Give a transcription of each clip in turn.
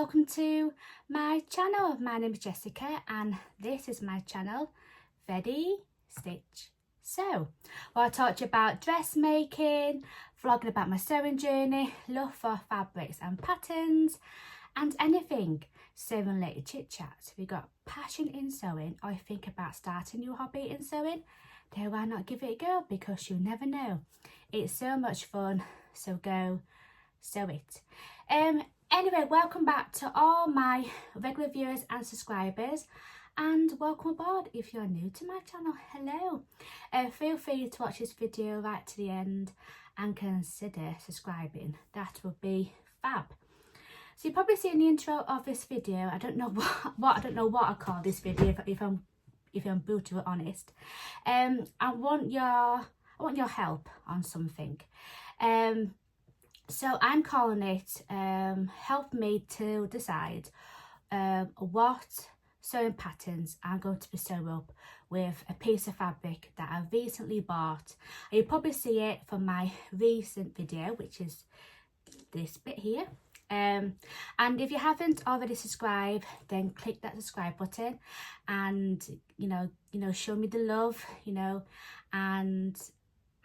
welcome to my channel. My name is Jessica and this is my channel, Ready, Stitch, Sew. Well, I talked to you about dressmaking, vlogging about my sewing journey, love for fabrics and patterns, and anything sewing related chit chats. If you've got passion in sewing or you think about starting a new hobby in sewing, then why not give it a go, because you never know. It's so much fun, so go sew it. Anyway, welcome back to all my regular viewers and subscribers, and welcome aboard if you're new to my channel. Hello. Feel free to watch this video right to the end and consider subscribing. That would be fab. So you probably see in the intro of this video, I don't know what I call this video if I'm brutally honest. I want your help on something. So I'm calling it help me to decide what sewing patterns I'm going to be sewing up with a piece of fabric that I recently bought. You'll probably see it from my recent video, which is this bit here. And if you haven't already subscribed, then click that subscribe button and you know show me the love,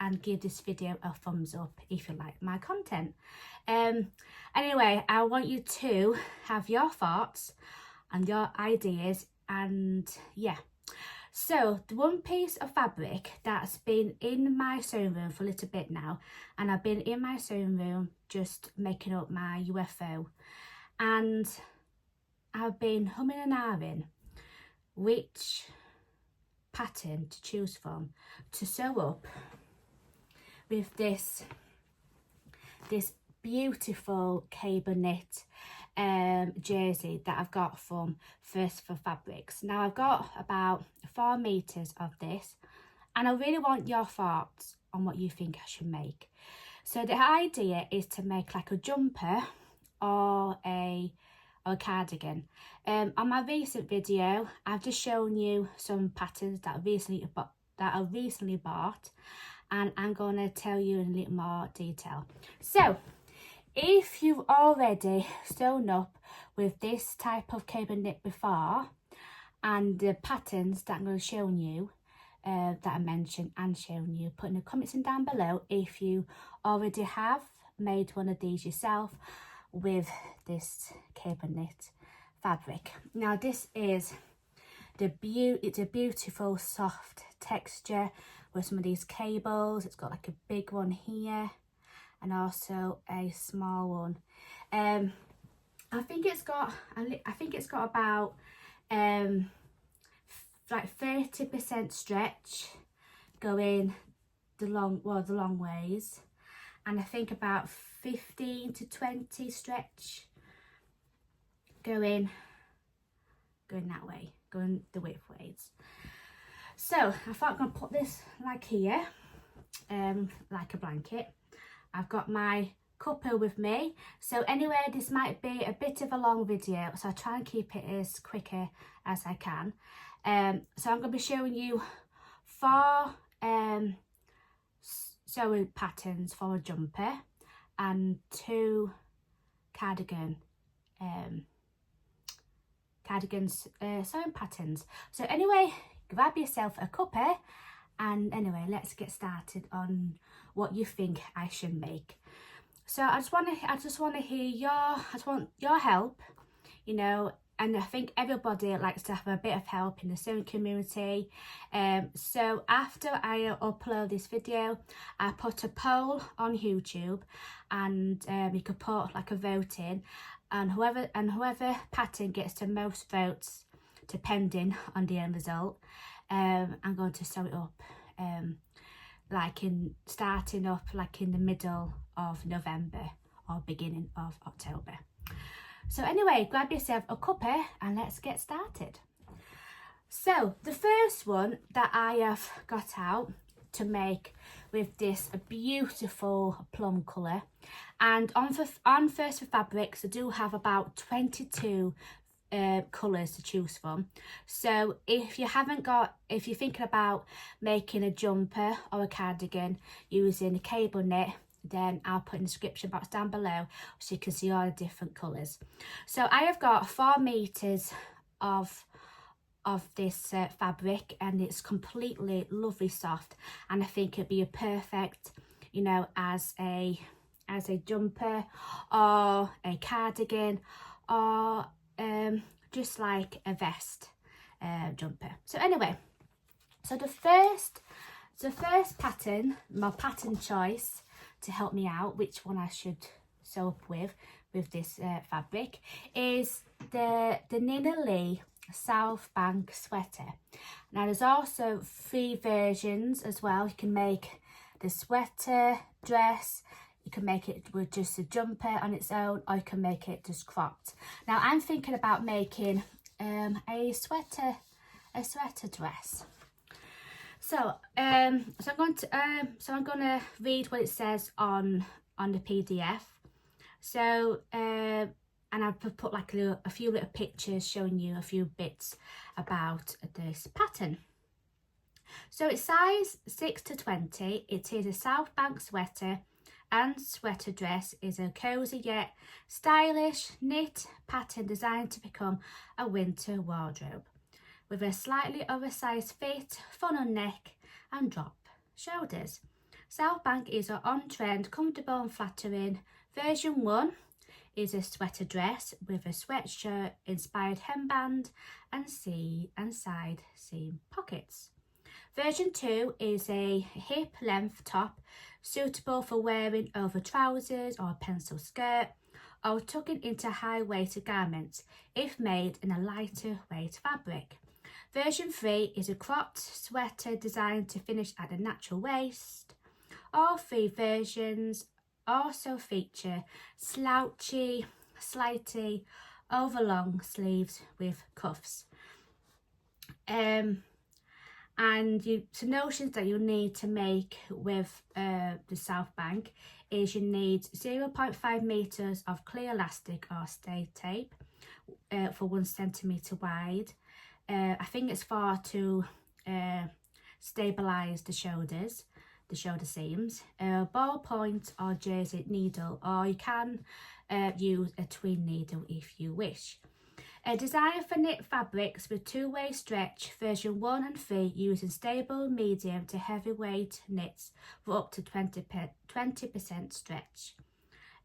and give this video a thumbs up if you like my content. Anyway, I want you to have your thoughts and your ideas, and yeah. So the one piece of fabric that's been in my sewing room for a little bit now, and I've been in my sewing room just making up my UFO, and I've been humming and ahhing which pattern to choose from to sew up with this beautiful cable knit jersey that I've got from First for Fabrics. Now I've got about 4 meters of this, and I really want your thoughts on what you think I should make. So the idea is to make like a jumper or a cardigan. On my recent video, I've just shown you some patterns that I recently bought, and I'm going to tell you in a little more detail. So if you've already sewn up with this type of cable knit before, and the patterns that I'm going to show you, that I mentioned and shown you, put in the comments in down below if you already have made one of these yourself with this cable knit fabric. Now this is it's a beautiful soft texture with some of these cables. It's got like a big one here and also a small one. I think it's got about like 30% stretch going the long ways, and I think about 15 to 20 stretch going that way, going the width ways. So I thought I'm gonna put this like here, like a blanket. I've got my cuppa with me, so anyway, this might be a bit of a long video, so I'll try and keep it as quicker as I can. So I'm going to be showing you 4 sewing patterns for a jumper and 2 cardigans sewing patterns. So anyway, grab yourself a cuppa, and anyway, let's get started on what you think I should make. So I just want to hear your help, and I think everybody likes to have a bit of help in the sewing community. So after I upload this video, I put a poll on YouTube, and you could put like a vote in, and whoever pattern gets the most votes, depending on the end result, I'm going to sew it up, starting up like in the middle of November or beginning of October. So anyway, grab yourself a cuppa and let's get started. So the first one that I have got out to make with this beautiful plum colour, and on First for Fabrics I do have about 22 colours to choose from. So if you're thinking about making a jumper or a cardigan using a cable knit, then I'll put in the description box down below so you can see all the different colours. So I have got 4 meters of this fabric, and it's completely lovely soft, and I think it'd be a perfect, you know, as a jumper or a cardigan, or just like a vest jumper. So anyway, so the first pattern, my pattern choice to help me out which one I should sew up with this fabric, is the Nina Lee Southbank sweater. Now there's also 3 versions as well. You can make the sweater dress, you can make it with just a jumper on its own, or you can make it just cropped. Now I'm thinking about making a sweater dress. So I'm going to read what it says on the PDF. So and I've put like a few little pictures showing you a few bits about this pattern. So it's size 6 to 20. It is a Southbank sweater and sweater dress. Is a cozy yet stylish knit pattern designed to become a winter wardrobe, with a slightly oversized fit, funnel neck and drop shoulders. Southbank is an on-trend, comfortable and flattering. Version 1 is a sweater dress with a sweatshirt inspired hemband and side seam pockets. Version 2 is a hip length top suitable for wearing over trousers or a pencil skirt, or tucking into high-waisted garments if made in a lighter weight fabric. Version 3 is a cropped sweater designed to finish at the natural waist. All 3 versions also feature slightly overlong sleeves with cuffs. And some notions that you'll need to make with the Southbank is you need 0.5 meters of clear elastic or stay tape for 1 centimeter wide. I think it's to stabilize the shoulder seams, ballpoint or jersey needle, or you can use a tween needle if you wish. Designed for knit fabrics with 2-way stretch, version 1 and 3 using stable medium to heavyweight knits for up to 20% stretch,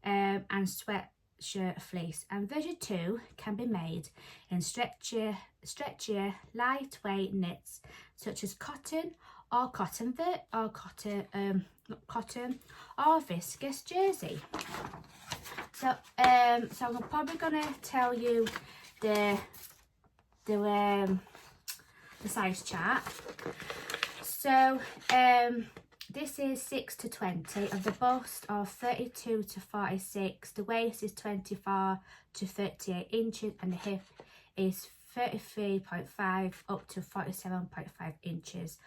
and sweatshirt fleece. And version 2 can be made in stretchier lightweight knits such as cotton or cotton or viscose jersey. So I'm probably gonna tell you the size chart. So this is 6 to 20, of the bust of 32 to 46, the waist is 24 to 38 inches, and the hip is 33.5 up to 47.5 inches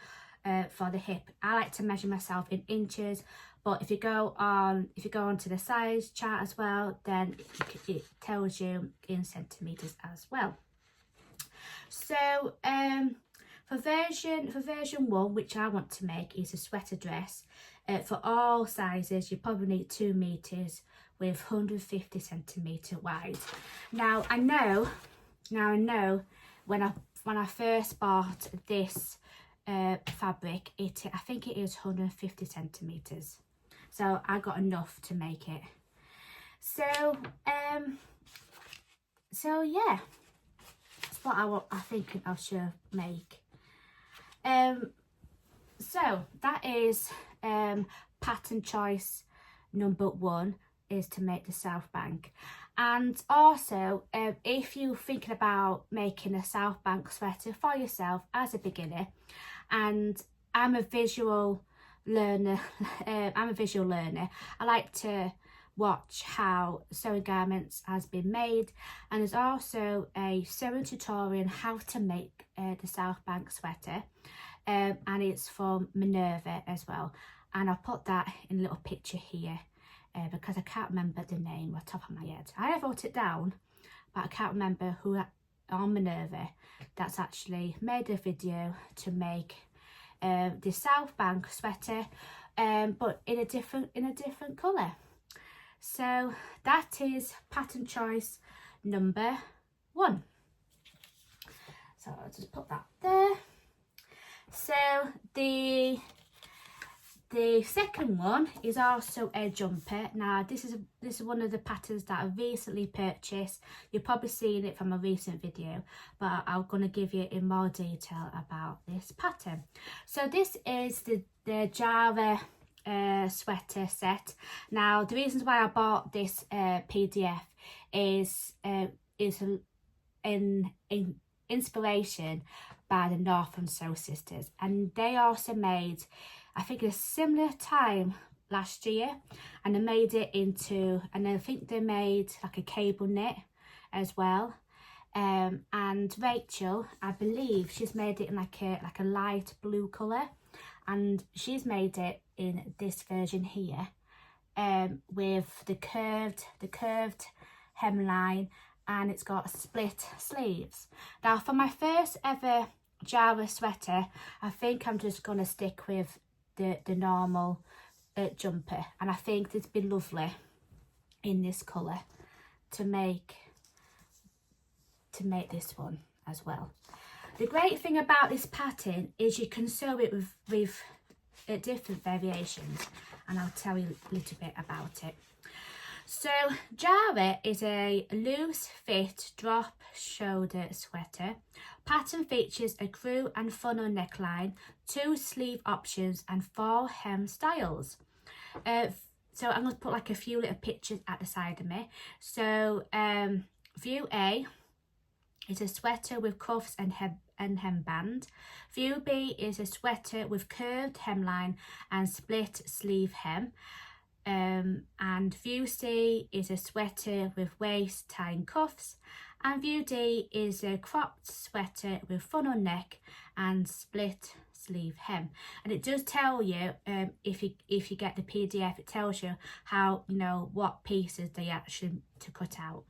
for the hip. I like to measure myself in inches, but if you go onto the size chart as well, then it tells you in centimeters as well. So for version 1, which I want to make, is a sweater dress. For all sizes, you probably need 2 meters with 150 centimeter wide. Now I know when I first bought this fabric, I think it is 150 centimeters. So I got enough to make it. So yeah, that's what I think I should make. So that is pattern choice number 1, is to make the Southbank. And also, if you're thinking about making a Southbank sweater for yourself as a beginner, and I'm a visual learner, I like to watch how sewing garments has been made, and there's also a sewing tutorial on how to make the Southbank sweater, and it's from Minerva as well, and I'll put that in a little picture here. Because I can't remember the name off the top of my head. I have wrote it down, but I can't remember who on Minerva that's actually made a video to make the Southbank sweater but in a different colour. So that is pattern choice number 1. So I'll just put that there. So the second one is also a jumper. Now this is one of the patterns that I've recently purchased. You've probably seen it from a recent video, but I'm going to give you in more detail about this pattern. So this is the Jarrah sweater set. Now the reasons why I bought this PDF is in inspiration by the Northern Sew Sisters, and they also made, I think, a similar time last year, and they made it into, and I think they made like a cable knit as well. And Rachel, I believe she's made it in like a light blue colour, and she's made it in this version here, with the curved hemline, and it's got split sleeves. Now for my first ever Jarrah sweater, I think I'm just going to stick with the normal jumper, and I think it'd be lovely in this colour to make this one as well. The great thing about this pattern is you can sew it with different variations, and I'll tell you a little bit about it. So Jarrah is a loose fit drop shoulder sweater. Pattern features a crew and funnel neckline, 2 sleeve options and 4 hem styles. So I'm going to put like a few little pictures at the side of me. So view A is a sweater with cuffs and hemband. View B is a sweater with curved hemline and split sleeve hem. And view C is a sweater with waist tie and cuffs, and view D is a cropped sweater with funnel neck and split sleeve hem. And it does tell you, if you get the PDF, it tells you how, you know, what pieces they actually to cut out.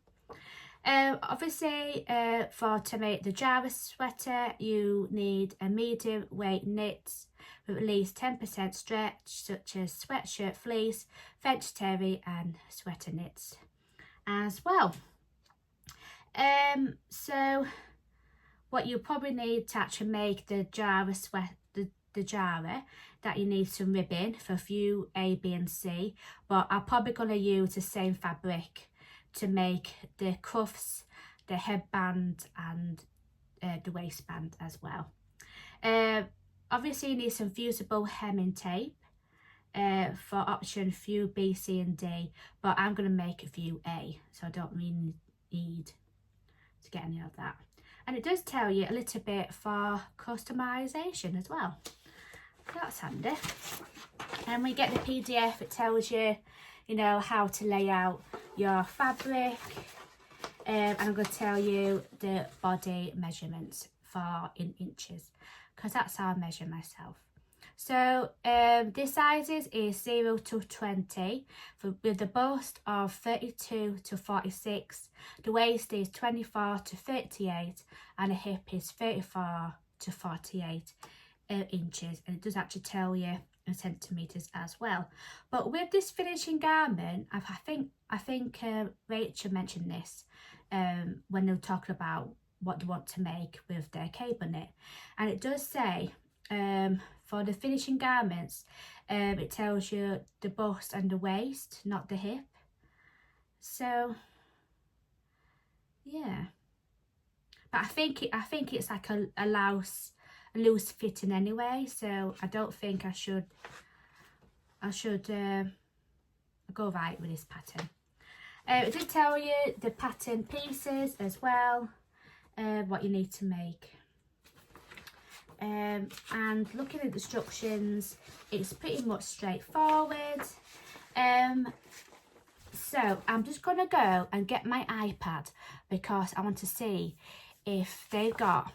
Obviously, to make the Jarrah sweater, you need a medium weight knits with at least 10% stretch, such as sweatshirt fleece, French terry and sweater knits as well. So what you probably need to actually make the Jarrah the Jarrah, that you need some ribbon for view A, B and C, but I'm probably going to use the same fabric to make the cuffs, the headband and the waistband as well. Obviously you need some fusible hemming tape for option view B, C and D, but I'm going to make view A, so I don't really need to get any of that. And it does tell you a little bit for customization as well, so that's handy. And when you get the PDF, it tells you, you know, how to lay out your fabric, and I'm going to tell you the body measurements for in inches, because that's how I measure myself. So this sizes is 0 to 20, with the bust of 32 to 46, the waist is 24 to 38, and the hip is 34 to 48 inches, and it does actually tell you in centimeters as well. But with this finishing garment, I think Rachel mentioned this when they were talking about what they want to make with their cable knit, and it does say for the finishing garments, it tells you the bust and the waist, not the hip. So yeah, but I think it's like a loose fitting anyway, so I don't think I should go right with this pattern. It did tell you the pattern pieces as well, what you need to make. And looking at the instructions, it's pretty much straightforward. So I'm just gonna go and get my iPad, because I want to see if they've got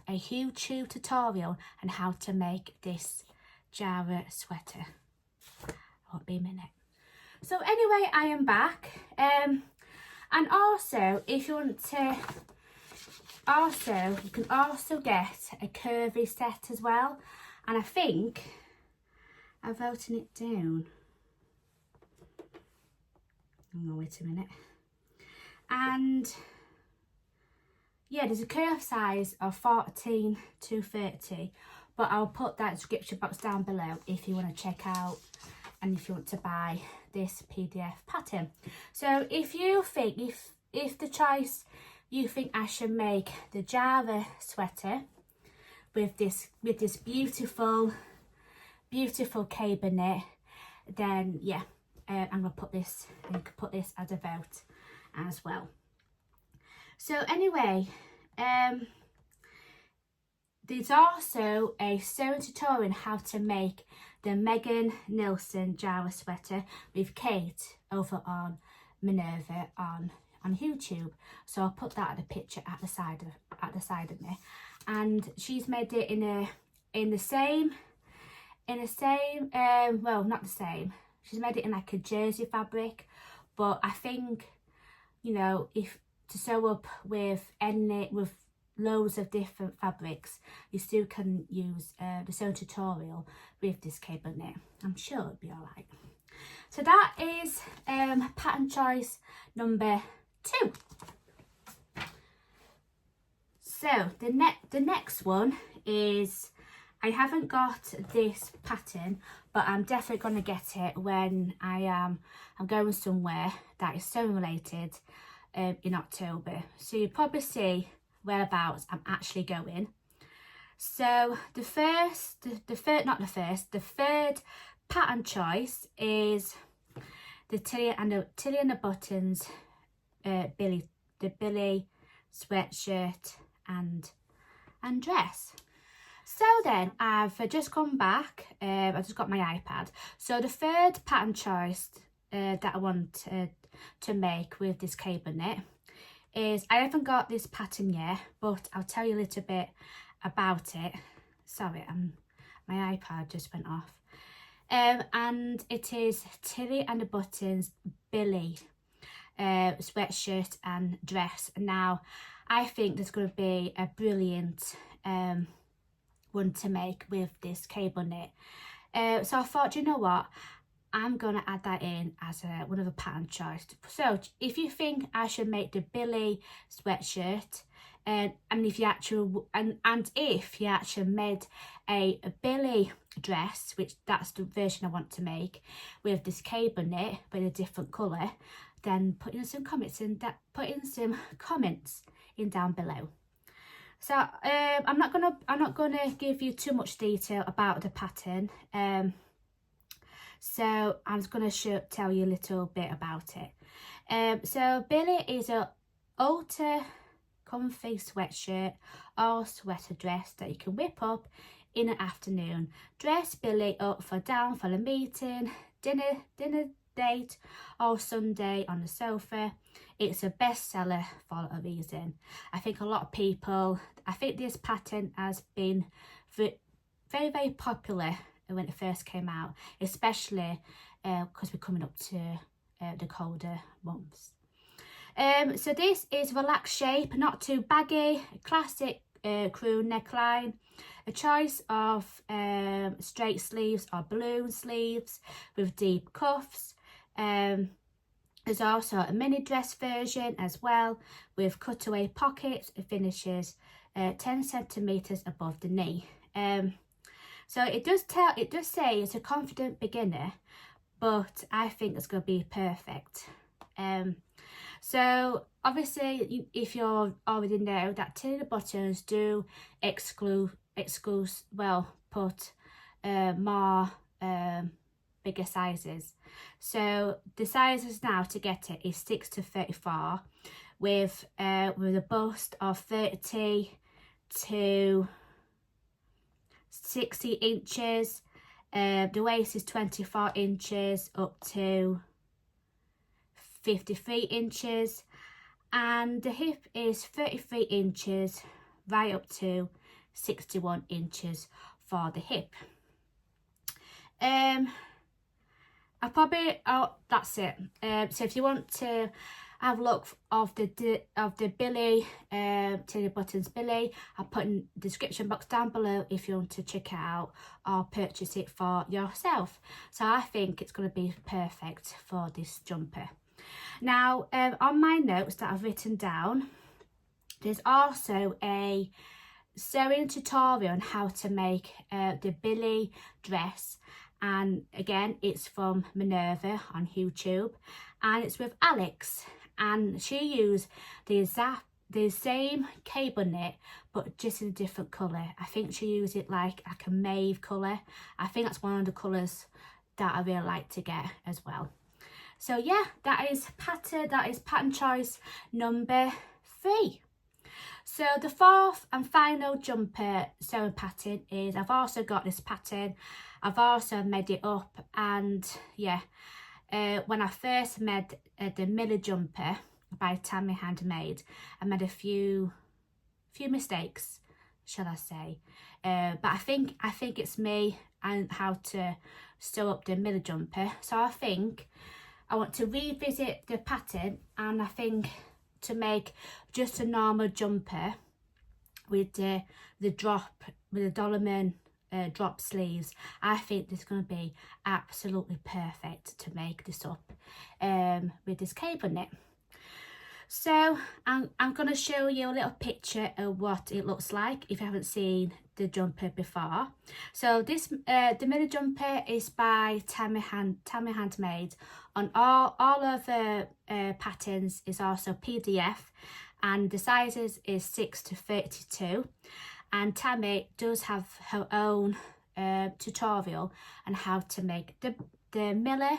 a YouTube tutorial on how to make this Jarrah sweater. Won't be a minute. So anyway, I am back, and also if you want to, you can also get a curvy set as well, and I think I've written it down. Oh, wait a minute. And yeah, there's a curve size of 14 to 30, but I'll put that description box down below if you want to check out and if you want to buy this PDF pattern. So if you think, if the choice you think I should make the Jarrah sweater with this beautiful cable knit, then yeah, I'm gonna put this, you can put this as a vote as well. So anyway, there's also a sewing tutorial on how to make the Nielsen Jarrah sweater with Kate over on Minerva on YouTube. So I'll put that at the picture at the side of me. And she's made it in the same, well, not the same. She's made it in like a jersey fabric, but I think, you know, if to sew up with loads of different fabrics, you still can use the sewing tutorial with this cable knit. I'm sure it'll be all right. So that is pattern choice number 2. So the next one is, I haven't got this pattern, but I'm definitely going to get it when I'm going somewhere that is sewing related in October. So you'll probably see whereabouts I'm actually going. So the third pattern choice is the Tilly and the Buttons BILLIE sweatshirt and dress. So then I've just come back, I just got my iPad. So the third pattern choice that I want to make with this cable knit is, I haven't got this pattern yet, but I'll tell you a little bit about it. Sorry, my iPad just went off. And it is Tilly and the Buttons BILLIE sweatshirt and dress. Now, I think there's going to be a brilliant one to make with this cable knit. So I thought, you know what, I'm going to add that in as one of the pattern choice. So if you think I should make the BILLIE sweatshirt, and if you actually if you actually made a BILLIE dress, which that's the version I want to make with this cable knit but in a different colour, then put in some comments in down below. So I'm not gonna give you too much detail about the pattern. So I'm just gonna tell you a little bit about it. So BILLIE is a ultra comfy sweatshirt or sweater dress that you can whip up in an afternoon. Dress BILLIE up for a meeting, dinner date, or Sunday on the sofa. It's a bestseller for a reason. I think a lot of people, I think this pattern has been very popular when it first came out, especially because we're coming up to the colder months. So this is relaxed shape, not too baggy, classic crew neckline, a choice of straight sleeves or balloon sleeves with deep cuffs. There's also a mini dress version as well with cutaway pockets. It finishes 10 centimeters above the knee. So it does say it's a confident beginner, but I think it's going to be perfect. So obviously, if you already know that Tilly the Buttons do put more bigger sizes. So the sizes now to get it is 6 to 34 with a bust of 30 to 60 inches. The waist is 24 inches up to 53 inches, and the hip is 33 inches right up to 61 inches for the hip. That's it. So if you want to, have a look of the BILLIE Tilly Buttons BILLIE. I'll put in the description box down below if you want to check it out or purchase it for yourself. So I think it's going to be perfect for this jumper. Now on my notes that I've written down, there's also a sewing tutorial on how to make the BILLIE dress, and again it's from Minerva on YouTube, and it's with Alex, and she used the same cable knit but just in a different colour. I think she used it like a mauve colour. I think that's one of the colours that I really like to get as well. So yeah, that is pattern choice number 3. So the fourth and final jumper sewing pattern is, I've also got this pattern, I've also made it up, and yeah, when I first made the Miller jumper by Tammy Handmade, I made a few mistakes, shall I say, but I think it's me and how to sew up the Miller jumper. So I think I want to revisit the pattern, and I think to make just a normal jumper with the Dollarman drop sleeves. I think this is going to be absolutely perfect to make this up with this cable knit. So I'm going to show you a little picture of what it looks like if you haven't seen the jumper before. So this the Miller jumper is by Tammy Handmade. On all of the patterns is also PDF, and the sizes is 6 to 32, and Tammy does have her own tutorial on how to make the Miller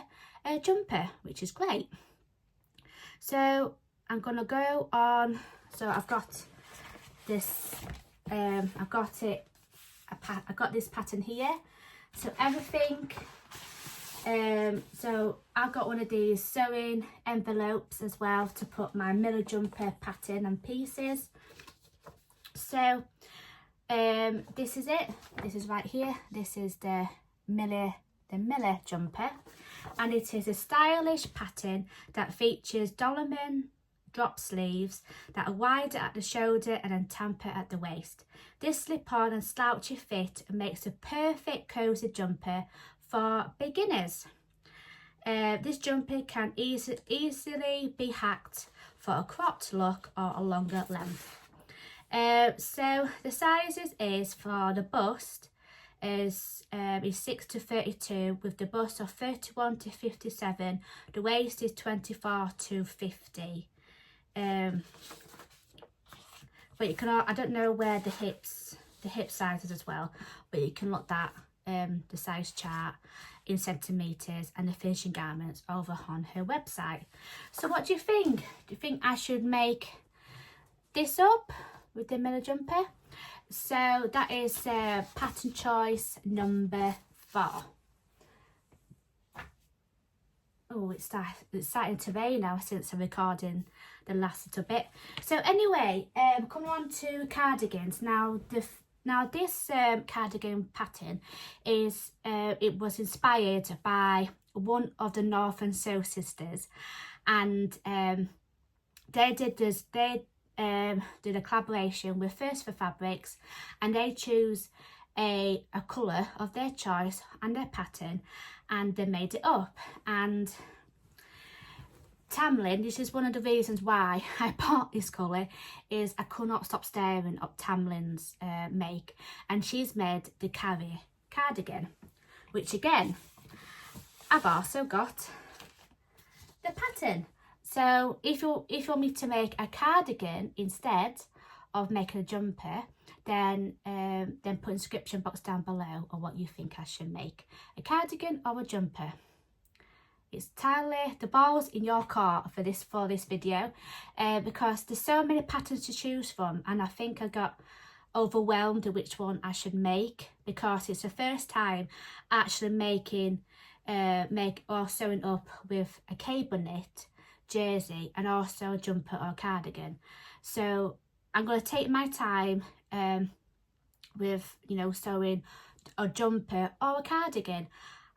jumper, which is great. So I'm gonna go on. So I've got this. I've got this pattern here. So everything. So I've got one of these sewing envelopes as well to put my Miller jumper pattern and pieces. So this is it. This is right here. This is the Miller jumper, and it is a stylish pattern that features Dollarman drop sleeves that are wider at the shoulder and then tamper at the waist. This slip-on and slouchy fit makes a perfect cozy jumper for beginners. This jumper can easily be hacked for a cropped look or a longer length. So the sizes is for the bust is 6 to 32 with the bust of 31 to 57. The waist is 24 to 50. But you can, I don't know where the hip sizes as well, but you can look that the size chart in centimetres and the finishing garments over on her website. So what do you think? Do you think I should make this up with the Miller jumper? So that is pattern choice number 4. Oh, it's starting to rain now since I'm recording the last little bit. So anyway, coming on to cardigans. Now this cardigan pattern is it was inspired by one of the Northern Sew sisters, and they did a collaboration with First for Fabrics, and they choose a colour of their choice and their pattern, and they made it up. And Tamlin, this is one of the reasons why I bought this colour, is I could not stop staring at Tamlin's make, and she's made the Carrie cardigan, which again I've also got the pattern. So if you want me to make a cardigan instead of making a jumper, then put in the description box down below on what you think I should make, a cardigan or a jumper. It's entirely the ball's in your court for this video, because there's so many patterns to choose from, and I think I got overwhelmed with which one I should make, because it's the first time actually making sewing up with a cable knit jersey and also a jumper or cardigan. So I'm going to take my time with, you know, sewing a jumper or a cardigan.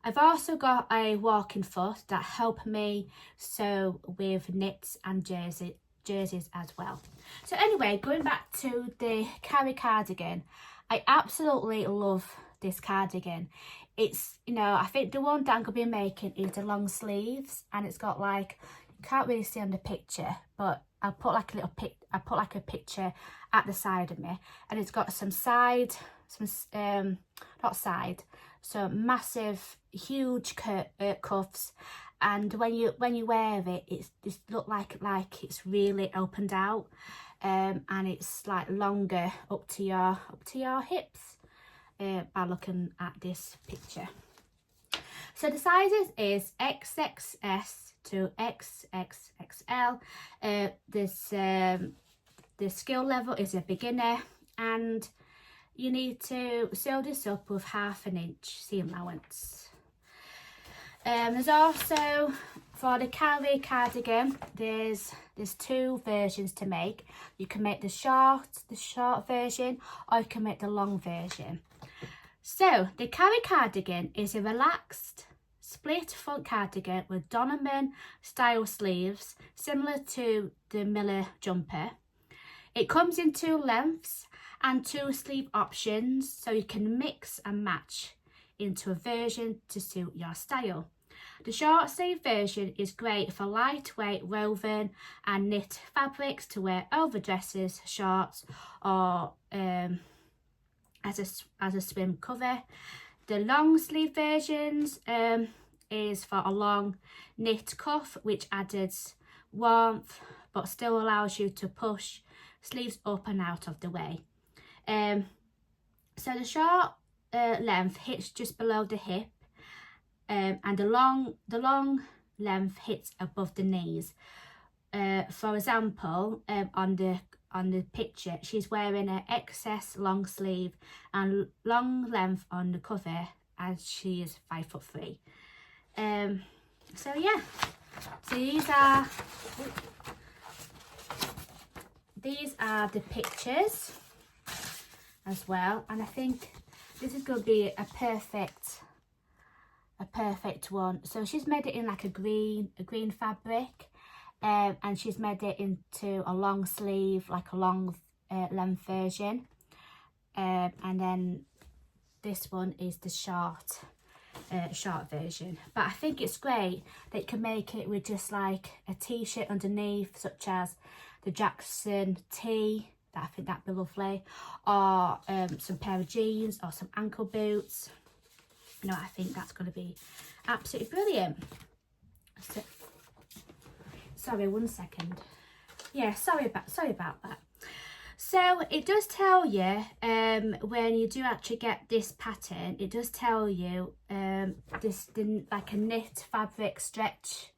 I've also got a walking foot that help me sew with knits and jerseys as well. So anyway, going back to the Carrie cardigan, I absolutely love this cardigan. It's, you know, I think the one that I'm going to be making is the long sleeves, and it's got like, you can't really see on the picture, but I'll put like a little a picture at the side of me, and it's got some massive, huge cuffs, and when you wear it, it's just look like it's really opened out, and it's like longer up to your hips by looking at this picture. So the sizes is XXS to XXXL. The skill level is a beginner, and you need to sew this up with 1/2 inch seam allowance. There's also, for the Carrie cardigan, there's 2 versions to make. You can make the short version, or you can make the long version. So the Carrie cardigan is a relaxed split front cardigan with Donovan style sleeves, similar to the Miller jumper. It comes in 2 lengths and 2 sleeve options, so you can mix and match into a version to suit your style. The short sleeve version is great for lightweight woven and knit fabrics to wear over dresses, shorts, or as a swim cover. The long sleeve versions is for a long knit cuff, which adds warmth but still allows you to push sleeves up and out of the way. So the short length hits just below the hip, and the long length hits above the knees. For example, on the picture, she's wearing an XS long sleeve and long length on the cover, as she is 5'3". So yeah, so these are the pictures as well, and I think this is going to be a perfect one. So she's made it in like a green fabric, and she's made it into a long sleeve, like a long length version, and then this one is the short version. But I think it's great that you can make it with just like a t-shirt underneath, such as the Jackson tee. I think that'd be lovely, or some pair of jeans or some ankle boots. You know, I think that's going to be absolutely brilliant. So, sorry, 1 second. Yeah, sorry about that. So it does tell you when you do actually get this pattern, it does tell you like a knit fabric stretch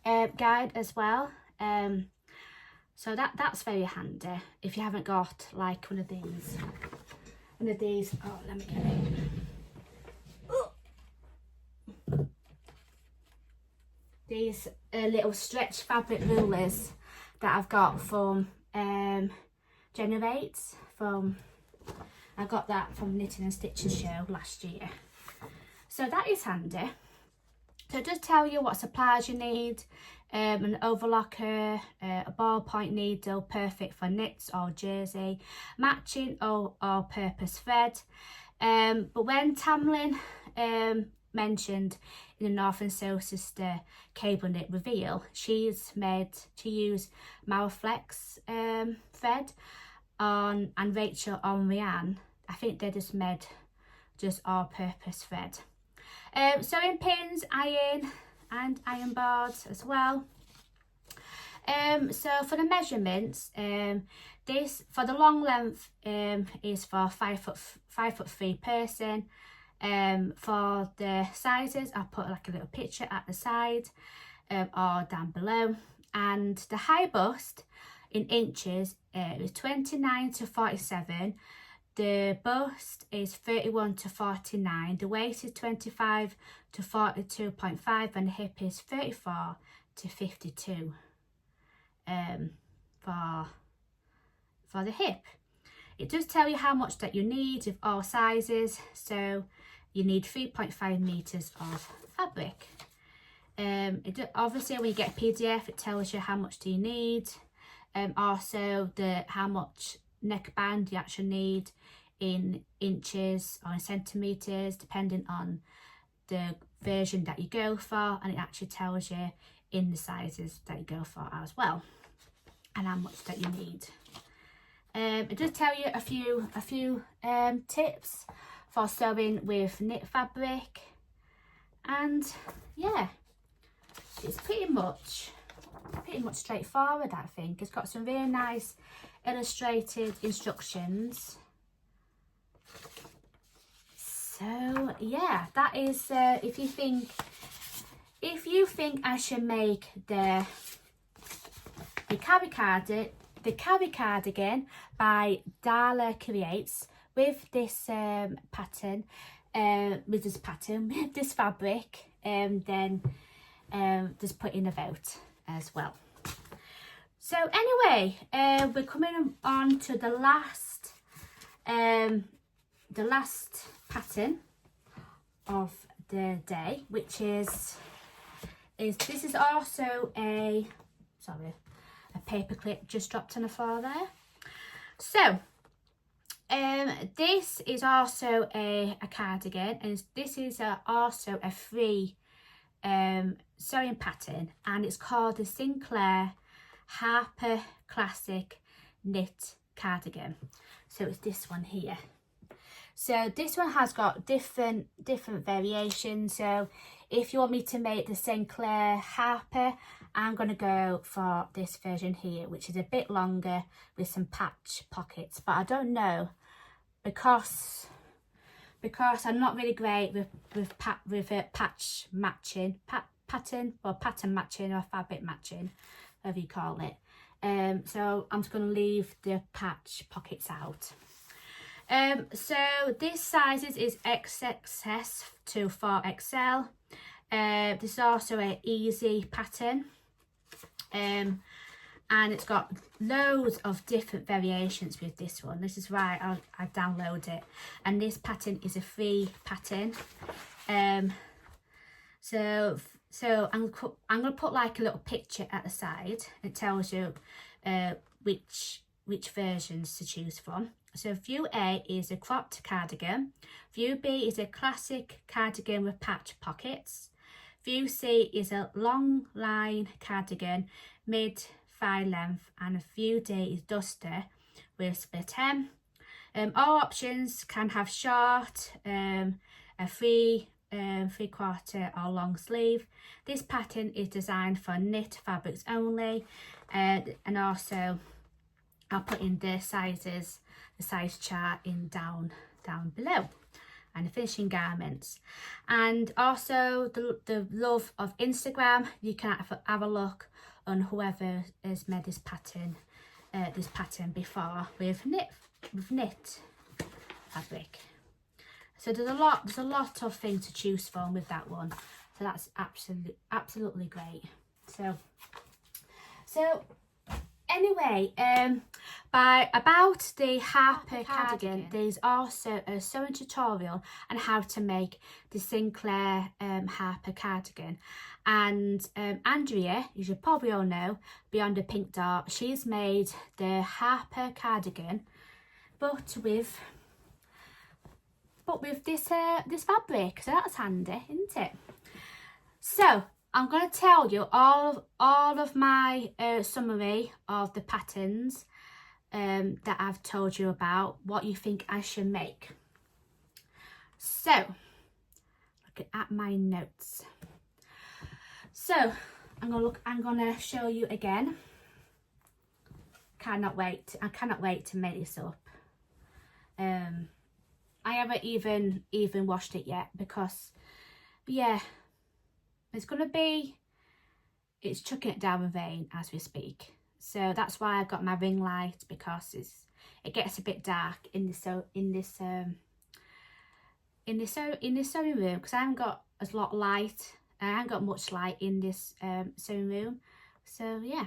guide as well. So that's very handy if you haven't got like one of these. Oh, let me get it. These little stretch fabric rulers that I've got from Generates. I got that from Knitting and Stitching Show last year. So that is handy. So it does tell you what supplies you need. An overlocker, a ballpoint needle, perfect for knits or jersey, matching or purpose thread. But when Tamlin mentioned in the Northern Sew Sister cable knit reveal, she used Maraflex thread and Rachel on Rianne, I think they just made just all purpose thread. Sewing pins, iron and iron boards as well. So for the measurements, this for the long length is for 5'3" person. For the sizes, I'll put like a little picture at the side or down below. And the high bust in inches is 29 to 47. The bust is 31 to 49. The waist is 25 to 42.5, and the hip is 34 to 52 for the hip. It does tell you how much that you need with all sizes. So you need 3.5 meters of fabric. Obviously when you get a PDF, it tells you how much do you need, also how much neckband you actually need in inches or in centimeters, depending on the version that you go for, and it actually tells you in the sizes that you go for as well, and how much that you need. It does tell you a few tips for sewing with knit fabric, and yeah, it's pretty much straightforward, I think. It's got some really nice illustrated instructions. So yeah, that is if you think I should make the Carrie cardigan by Darla Creates with this pattern, with this fabric, then just put in a vote as well. So anyway, we're coming on to the last pattern of the day, which is this is also a paper clip just dropped on the floor there. So this is also a cardigan, and this is also a free sewing pattern, and it's called the Sinclair Harper Classic Knit Cardigan. So it's this one here. So this one has got different variations. So if you want me to make the Sinclair Harper, I'm going to go for this version here, which is a bit longer with some patch pockets. But I don't know, because I'm not really great with patch matching, pattern matching or fabric matching, whatever you call it. So I'm just going to leave the patch pockets out. So this sizes is XXS to 4XL. This is also an easy pattern, and it's got loads of different variations with this one. This is why I download it, and this pattern is a free pattern. So I'm gonna put like a little picture at the side. It tells you which versions to choose from. So view A is a cropped cardigan. View B is a classic cardigan with patch pockets. View C is a long line cardigan, mid-thigh length, and view D is duster with split hem. All options can have short, a three-quarter or long sleeve. This pattern is designed for knit fabrics only, and also I'll put in the size chart in down below, and the finishing garments. And also the love of Instagram, you can have a look on whoever has made this pattern before with knit fabric. So there's a lot of things to choose from with that one. So that's absolutely great. So anyway, about the Harper cardigan, there's also a sewing tutorial on how to make the Sinclair Harper cardigan. And Andrea, you should probably all know, Beyond the Pink Dot, she's made the Harper cardigan, but with this fabric, so that's handy, isn't it? So I'm going to tell you all of my summary of the patterns that I've told you about, what you think I should make. So look at my notes. So I'm gonna show you again. I cannot wait to make this up. I haven't even washed it yet, because yeah, it's chucking it down with rain as we speak. So that's why I got my ring light, because it gets a bit dark in the sewing room, because I haven't got a lot of light. I haven't got much light in this sewing room. So yeah.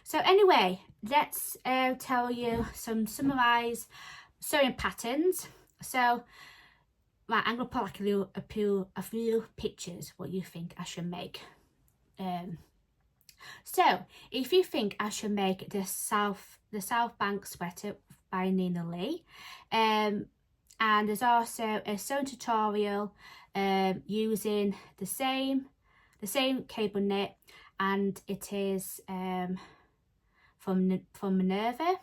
So anyway, let's tell you some summarised sewing patterns. So right, I'm going to put like a few pictures what you think I should make. So if you think I should make the Southbank sweater by Nina Lee, and there's also a sewing tutorial using the same cable knit, and it is from Minerva,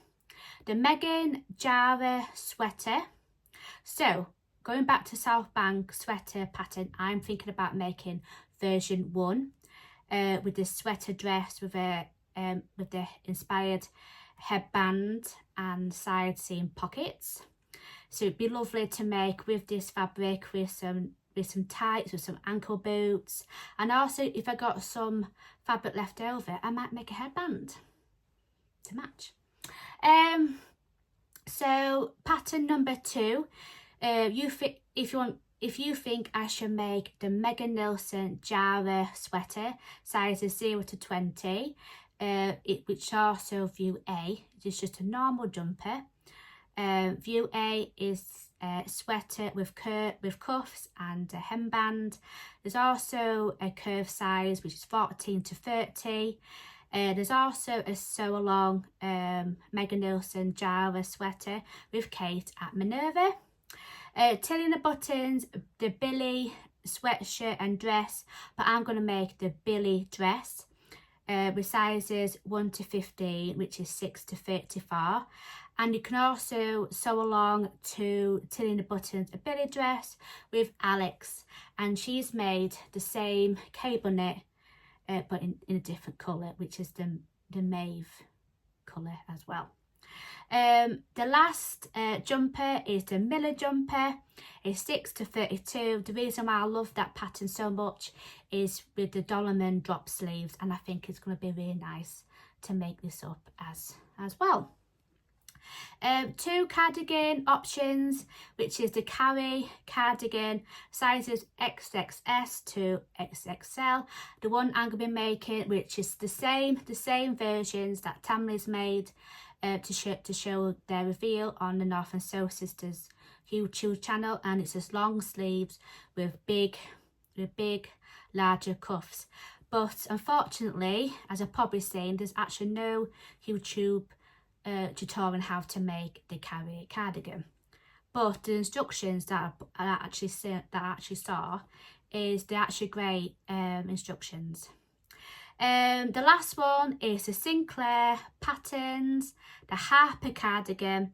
the Nielsen Jarrah sweater. So going back to Southbank sweater pattern, I'm thinking about making version 1 with this sweater dress with the inspired headband and side seam pockets. So it'd be lovely to make with this fabric, with some tights, with some ankle boots, and also if I got some fabric left over, I might make a headband to match. So pattern number 2, if you think I should make the Nielsen Jarrah sweater, sizes 0 to 20, which also view A, it's just a normal jumper. View A is a sweater with cuffs and a hemband. There's also a curve size which is 14 to 30. There's also a sew along Nielsen Jarrah sweater with Kate at Minerva. Tilling the buttons, the BILLIE sweatshirt and dress, but I'm going to make the BILLIE dress with sizes 1 to 15, which is 6 to 34. And you can also sew along to Tilling the Buttons, a BILLIE dress with Alex, and she's made the same cable knit but in a different colour, which is the mauve colour as well. The last jumper is the Miller jumper. It's 6 to 32. The reason why I love that pattern so much is with the Dollarman drop sleeves, and I think it's going to be really nice to make this up as well. 2 cardigan options, which is the Carrie cardigan, sizes XXS to XXL. The one I'm going to be making, which is the same versions that Tammy's made to show their reveal on the North and Sew Sisters YouTube channel, and it's just long sleeves with big larger cuffs. But unfortunately, as I've probably seen, there's actually no YouTube tutorial on how to make the Carrie cardigan, but the instructions that I actually saw is they're actually great instructions. The last one is the Sinclair patterns, the Harper cardigan.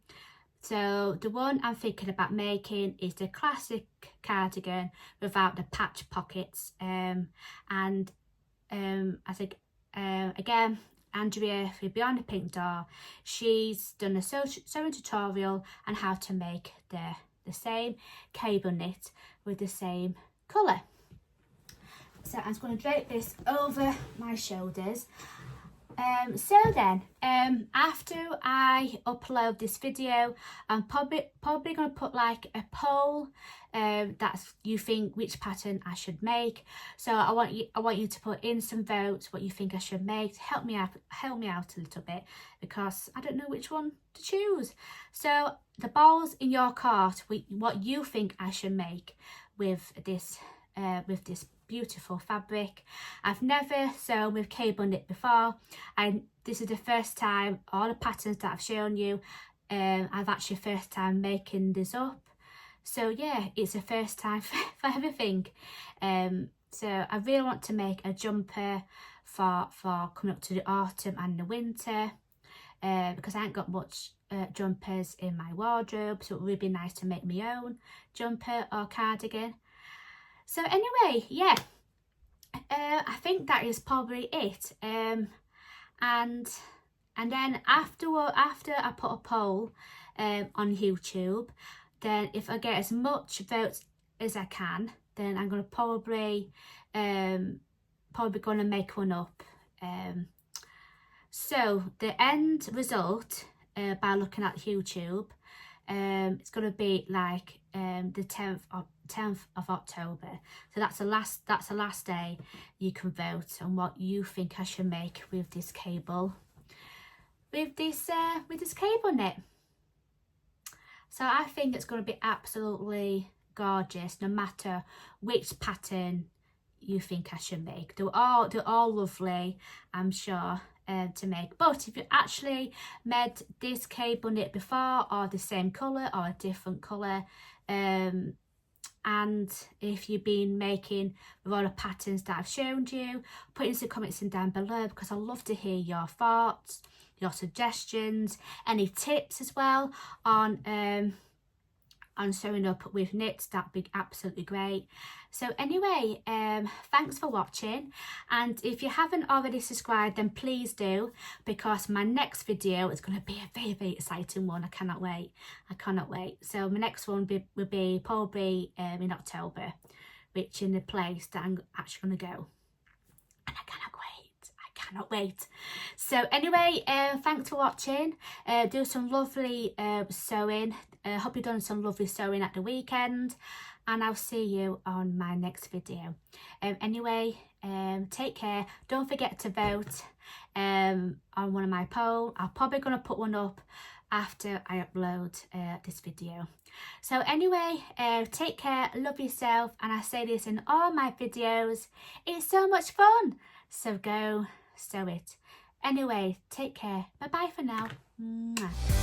So the one I'm thinking about making is the classic cardigan without the patch pockets, and I think again, Andrea for Beyond the Pink Door, she's done a sewing tutorial on how to make the same cable knit with the same colour. So I'm just going to drape this over my shoulders. So then, after I upload this video, I'm probably going to put like a poll that's you think which pattern I should make. So I want you to put in some votes what you think I should make to help me out a little bit, because I don't know which one to choose. So the ball's in your court, what you think I should make with this beautiful fabric. I've never sewn with cable knit before, and this is the first time all the patterns that I've shown you, I've actually first time making this up. So yeah, it's the first time for everything. So I really want to make a jumper for coming up to the autumn and the winter, because I ain't got much jumpers in my wardrobe, so it would be nice to make my own jumper or cardigan. So anyway, yeah, I think that is probably it. And then after I put a poll on YouTube, then if I get as much votes as I can, then I'm gonna probably gonna make one up. So the end result, by looking at YouTube, it's gonna be like the 10th of October. So that's the last day you can vote on what you think I should make with this cable, with this cable knit. So I think it's going to be absolutely gorgeous, no matter which pattern you think I should make. They're all lovely, I'm sure, to make. But if you actually made this cable knit before, or the same colour or a different colour, and if you've been making with all the patterns that I've shown you, put in some comments in down below, because I love to hear your thoughts, your suggestions, any tips as well on sewing up with knits. That'd be absolutely great. So anyway, thanks for watching, and if you haven't already subscribed, then please do, because my next video is going to be a very, very exciting one. I cannot wait. So my next one will be probably in October, which in the place that I'm actually going to go, and I cannot wait. So anyway, thanks for watching. Do some lovely sewing. Hope you've done some lovely sewing at the weekend, and I'll see you on my next video. Anyway, take care. Don't forget to vote on one of my polls. I'm probably going to put one up after I upload this video. So anyway, take care, love yourself, and I say this in all my videos, it's so much fun, so go sew it. Anyway, take care. Bye bye for now. Mwah.